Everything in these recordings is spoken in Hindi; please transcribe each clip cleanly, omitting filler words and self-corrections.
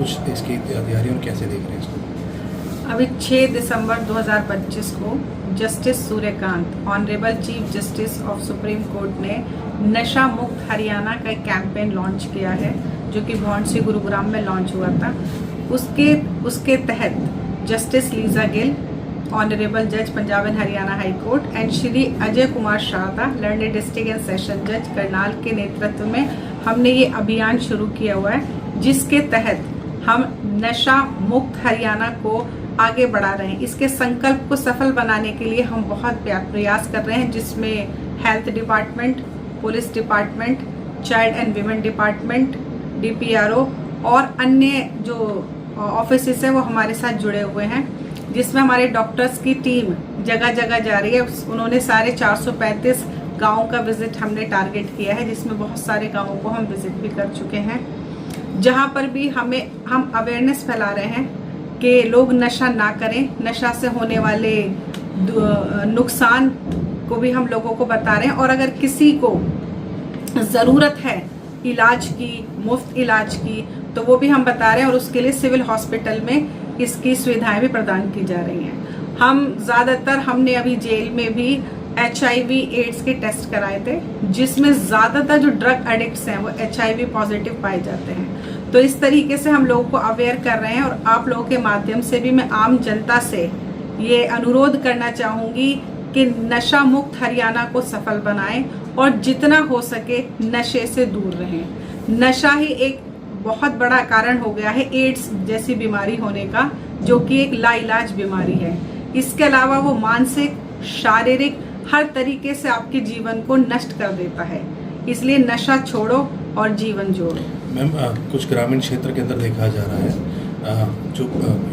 कुछ इसकी तैयारी और कैसे देख रहे हैं इसको? अभी 6 दिसंबर 2025 को justice Suryakant honourable chief justice of supreme court ने नशा मुक्त हरियाणा का एक कैंपेन लॉन्च किया है, जो कि भौंड से गुरुग्राम में लॉन्च हुआ था। उसके तहत जस्टिस लीजा गिल, ऑनरेबल जज Punjab and Haryana high court, and Shri Ajay Kumar Sharda, learned district and session जज करनाल के नेतृत्व में हमने ये अभियान शुरू किया हुआ है, जिसके तहत हम नशा मुक्त हरियाणा को आगे बढ़ा रहे हैं। इसके संकल्प को सफल बनाने के लिए हम बहुत प्रयास कर रहे हैं, जिसमें health department, police department, child and women department, DPRO और अन्य जो ऑफिसेस हैं वो हमारे साथ जुड़े हुए हैं, जिसमें हमारे डॉक्टर्स की टीम जगह जगह जा रही है। उन्होंने सारे 435 गाँव का विजिट हमने टारगेट किया है, जिसमें बहुत सारे गाँवों को हम विजिट भी कर चुके हैं। जहाँ पर भी हम अवेयरनेस फैला रहे हैं कि लोग नशा ना करें, नशा से होने वाले नुकसान को भी हम लोगों को बता रहे हैं, और अगर किसी को ज़रूरत है इलाज की, मुफ्त इलाज की, तो वो भी हम बता रहे हैं, और उसके लिए सिविल हॉस्पिटल में इसकी सुविधाएं भी प्रदान की जा रही हैं। हमने अभी जेल में भी HIV एड्स के टेस्ट कराए थे, जिसमें ज़्यादातर जो ड्रग एडिक्ट्स हैं वो HIV पॉजिटिव पाए जाते हैं। तो इस तरीके से हम लोगों को अवेयर कर रहे हैं, और आप लोगों के माध्यम से भी मैं आम जनता से ये अनुरोध करना चाहूँगी कि नशा मुक्त हरियाणा को सफल बनाएं और जितना हो सके नशे से दूर रहें। नशा ही एक बहुत बड़ा कारण हो गया है एड्स जैसी बीमारी होने का, जो कि एक लाइलाज बीमारी है। इसके अलावा वो मानसिक, शारीरिक हर तरीके से आपके जीवन को नष्ट कर देता है। इसलिए नशा छोड़ो और जीवन जोड़ो। मैम, कुछ ग्रामीण क्षेत्र के अंदर देखा जा रहा है जो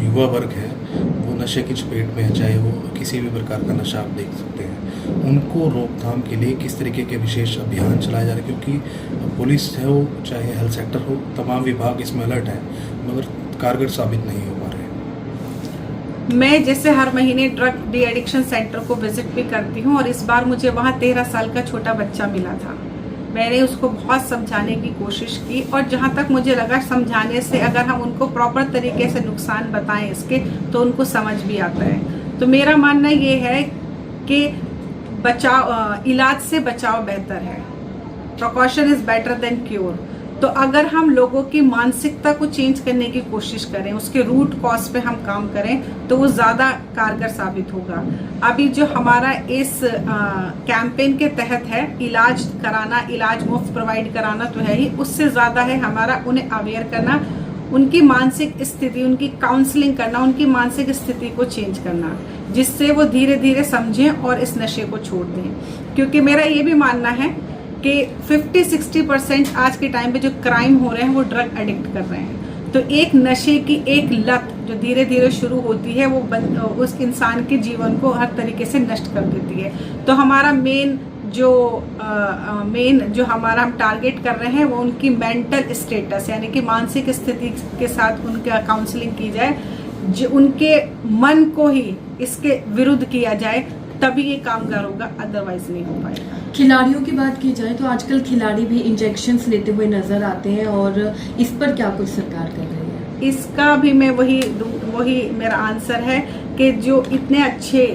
युवा वर्ग है वो नशे की चपेट में है, चाहे वो किसी भी प्रकार का नशा आप देख सकते हैं। उनको रोकथाम के लिए किस तरीके के विशेष अभियान चलाए जा रहे हैं? क्योंकि पुलिस है वो, चाहे हेल्थ सेक्टर हो, तमाम विभाग इसमें अलर्ट है, मगर कारगर साबित नहीं हो पा रहे। मैं जैसे हर महीने ड्रग डी एडिक्शन सेंटर को विजिट भी करती हूँ, और इस बार मुझे वहाँ 13 साल का छोटा बच्चा मिला था। मैंने उसको बहुत समझाने की कोशिश की, और जहाँ तक मुझे लगा समझाने से अगर हम उनको प्रॉपर तरीके से नुकसान बताएं इसके, तो उनको समझ भी आता है। तो मेरा मानना ये है कि इलाज से बचाव बेहतर है, precaution is better than cure. तो अगर हम लोगों की मानसिकता को चेंज करने की कोशिश करें, उसके रूट कॉज पे हम काम करें, तो वो ज़्यादा कारगर साबित होगा। अभी जो हमारा इस कैंपेन के तहत है इलाज कराना, इलाज मुफ्त प्रोवाइड कराना तो है ही, उससे ज़्यादा है हमारा उन्हें अवेयर करना, उनकी मानसिक स्थिति, उनकी काउंसलिंग करना, उनकी मानसिक स्थिति को चेंज करना, जिससे वो धीरे धीरे समझें और इस नशे को छोड़ दें। क्योंकि मेरा ये भी मानना है कि 50-60% आज के टाइम पे जो क्राइम हो रहे हैं वो ड्रग एडिक्ट कर रहे हैं। तो एक नशे की एक लत जो धीरे धीरे शुरू होती है वो उस इंसान के जीवन को हर तरीके से नष्ट कर देती है। तो हमारा मेन जो हमारा हम टारगेट कर रहे हैं वो उनकी मेंटल स्टेटस, यानी कि मानसिक स्थिति के साथ उनका काउंसलिंग की जाए, जो उनके मन को ही इसके विरुद्ध किया जाए, तभी ये कामगार होगा, अदरवाइज नहीं हो पाएगा। खिलाड़ियों की बात की जाए तो आजकल खिलाड़ी भी इंजेक्शंस लेते हुए नजर आते हैं, और इस पर क्या कुछ सरकार कर रही है? इसका भी मैं वही मेरा आंसर है कि जो इतने अच्छे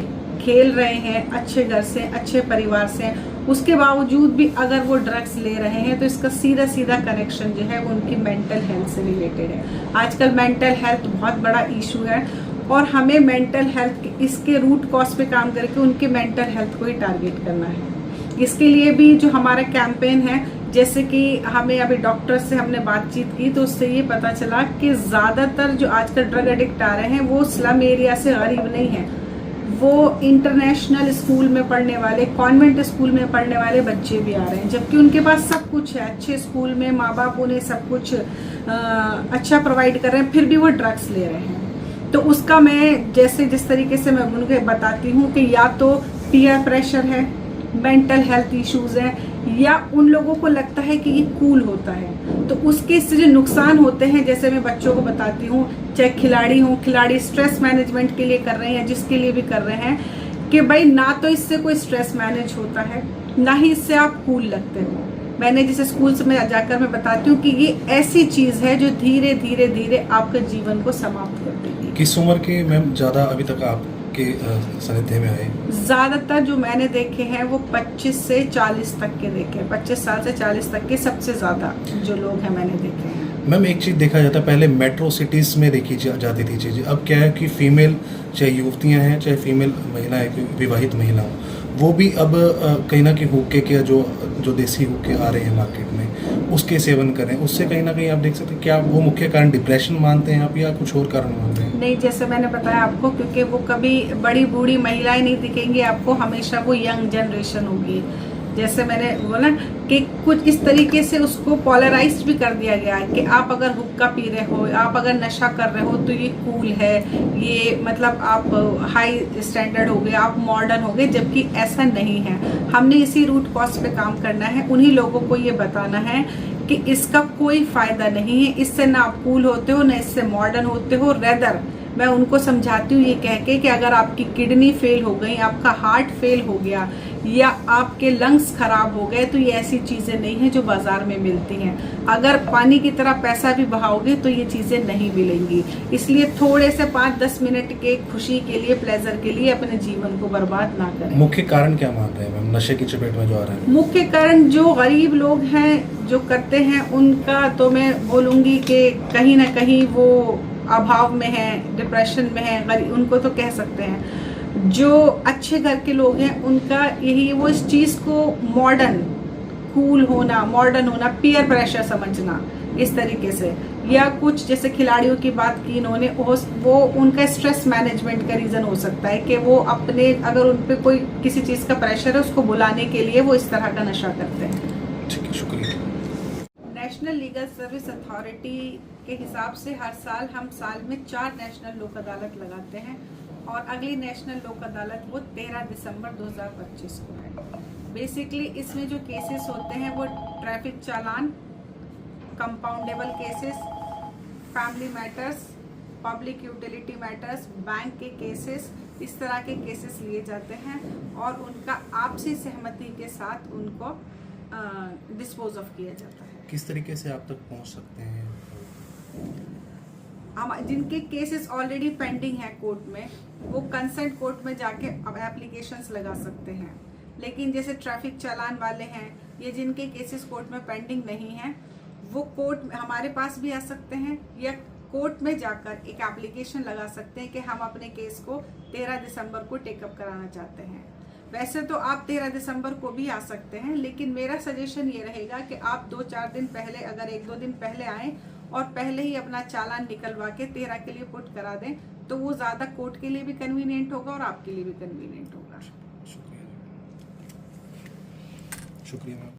खेल रहे हैं, अच्छे घर से, अच्छे परिवार से, उसके बावजूद भी अगर वो ड्रग्स ले रहे हैं, तो इसका सीधा सीधा कनेक्शन जो है वो उनकी मेंटल हेल्थ से रिलेटेड है। आजकल मेंटल हेल्थ बहुत बड़ा इशू है, और हमें मेंटल हेल्थ इसके रूट कॉज पे काम करके उनके मेंटल हेल्थ को ही टारगेट करना है। इसके लिए भी जो हमारा कैंपेन है, जैसे कि हमें अभी डॉक्टर से हमने बातचीत की, तो उससे ये पता चला कि ज़्यादातर जो आजकल ड्रग एडिक्ट आ रहे हैं वो स्लम एरिया से गरीब नहीं है, वो इंटरनेशनल स्कूल में पढ़ने वाले, कॉन्वेंट स्कूल में पढ़ने वाले बच्चे भी आ रहे हैं, जबकि उनके पास सब कुछ है, अच्छे स्कूल में माँ बाप उन्हें सब कुछ अच्छा प्रोवाइड कर रहे हैं, फिर भी वो ड्रग्स ले रहे हैं। तो उसका मैं जिस तरीके से मैं उनको बताती हूँ कि या तो पीयर प्रेशर है, मेंटल हेल्थ इश्यूज हैं, या उन लोगों को लगता है कि ये कूल होता है, तो उसके इससे जो नुकसान होते हैं, जैसे मैं बच्चों को बताती हूँ, चाहे खिलाड़ी हों, खिलाड़ी स्ट्रेस मैनेजमेंट के लिए कर रहे हैं, जिसके लिए भी कर रहे हैं, कि भाई ना तो इससे कोई स्ट्रेस मैनेज होता है, ना ही इससे आप कूल लगते हो। मैंने जैसे स्कूल्स में जाकर मैं बताती हूँ कि ये ऐसी चीज़ है जो धीरे धीरे धीरे आपके जीवन को समाप्त कर देगी। किस उम्र के मैम ज़्यादा अभी तक आपके सानिध्य में आए? ज़्यादातर जो मैंने देखे हैं वो 25 से 40 तक के देखे हैं, 25 साल से 40 तक के सबसे ज़्यादा जो लोग हैं मैंने देखे हैं। मैम एक चीज़ देखा जाता है, पहले मेट्रो सिटीज़ में देखी जाती थी चीज़ें, अब क्या है कि फीमेल चाहे युवतियाँ हैं चाहे फीमेल महिलाएं, कोई विवाहित महिला हो, वो भी अब कहीं ना कहीं हुक्के के जो देसी हुक्के आ रहे हैं मार्केट में उसके सेवन करें, उससे कहीं ना कहीं आप देख सकते हैं क्या वो मुख्य कारण डिप्रेशन मानते हैं आप या कुछ और कारण मानते हैं? नहीं, जैसे मैंने बताया आपको, क्योंकि वो कभी बड़ी बूढ़ी महिलाएं नहीं दिखेंगी आपको, हमेशा वो यंग जनरेशन होगी। जैसे मैंने बोला कि कुछ इस तरीके से उसको पोलराइज भी कर दिया गया है कि आप अगर हुक्का पी रहे हो, आप अगर नशा कर रहे हो तो ये कूल है, ये मतलब आप हाई स्टैंडर्ड हो गए, आप मॉडर्न हो गए, जबकि ऐसा नहीं है। हमने इसी रूट कॉज पे काम करना है, उन्हीं लोगों को ये बताना है कि इसका कोई फ़ायदा नहीं है, इससे ना आप कूल होते हो ना इससे मॉडर्न होते हो। रेदर मैं उनको समझाती हूँ ये कह के कि अगर आपकी किडनी फेल हो गई, आपका हार्ट फेल हो गया या आपके लंग्स खराब हो गए तो ये ऐसी चीज़ें नहीं हैं जो बाज़ार में मिलती हैं। अगर पानी की तरह पैसा भी बहाओगे तो ये चीज़ें नहीं मिलेंगी। इसलिए थोड़े से 5-10 मिनट के खुशी के लिए, प्लेजर के लिए अपने जीवन को बर्बाद ना करें। मुख्य कारण क्या मान रहे हैं मैम नशे की चपेट में जो आ रहे हैं? मुख्य कारण जो गरीब लोग हैं जो करते हैं उनका तो मैं बोलूँगी कि कहीं ना कहीं वो अभाव में है, डिप्रेशन में है, उनको तो कह सकते हैं। जो अच्छे घर के लोग हैं उनका यही, वो इस चीज़ को मॉडर्न कूल होना, मॉडर्न होना, पीयर प्रेशर समझना इस तरीके से, या कुछ जैसे खिलाड़ियों की बात की इन्होंने, वो उनका स्ट्रेस मैनेजमेंट का रीज़न हो सकता है कि वो अपने अगर उन पर कोई किसी चीज़ का प्रेशर है उसको बुलाने के लिए वो इस तरह का नशा करते हैं। ठीक है, शुक्रिया। नेशनल लीगल सर्विस अथॉरिटी के हिसाब से हर साल हम साल में 4 नेशनल लोक अदालत लगाते हैं और अगली नेशनल लोक अदालत वो 13 दिसंबर 2025 को है। बेसिकली इसमें जो केसेस होते हैं वो traffic challan, compoundable cases, family matters, public utility matters, bank के केसेस, इस तरह के केसेस लिए जाते हैं और उनका आपसी सहमति के साथ उनको डिस्पोज ऑफ किया जाता है। किस तरीके से आप तक पहुंच सकते हैं? जिनके केसेस ऑलरेडी पेंडिंग है कोर्ट में, वो कंसर्न कोर्ट में जाके अब एप्लीकेशंस लगा सकते हैं। लेकिन जैसे ट्रैफिक चालान वाले हैं, ये जिनके केसेस कोर्ट में पेंडिंग नहीं है, वो कोर्ट में हमारे पास भी आ सकते हैं या कोर्ट में जाकर एक एप्लीकेशन लगा सकते हैं कि हम अपने केस को 13 दिसंबर को टेकअप कराना चाहते हैं। वैसे तो आप 13 दिसंबर को भी आ सकते हैं, लेकिन मेरा सजेशन ये रहेगा कि आप 2-4 दिन पहले, अगर 1-2 दिन पहले आएँ और पहले ही अपना चालान निकलवा के 13 के लिए पुट करा दें तो वो ज़्यादा कोर्ट के लिए भी कन्वीनियंट होगा और आपके लिए भी कन्वीनियंट होगा। शुक्रिया मैम।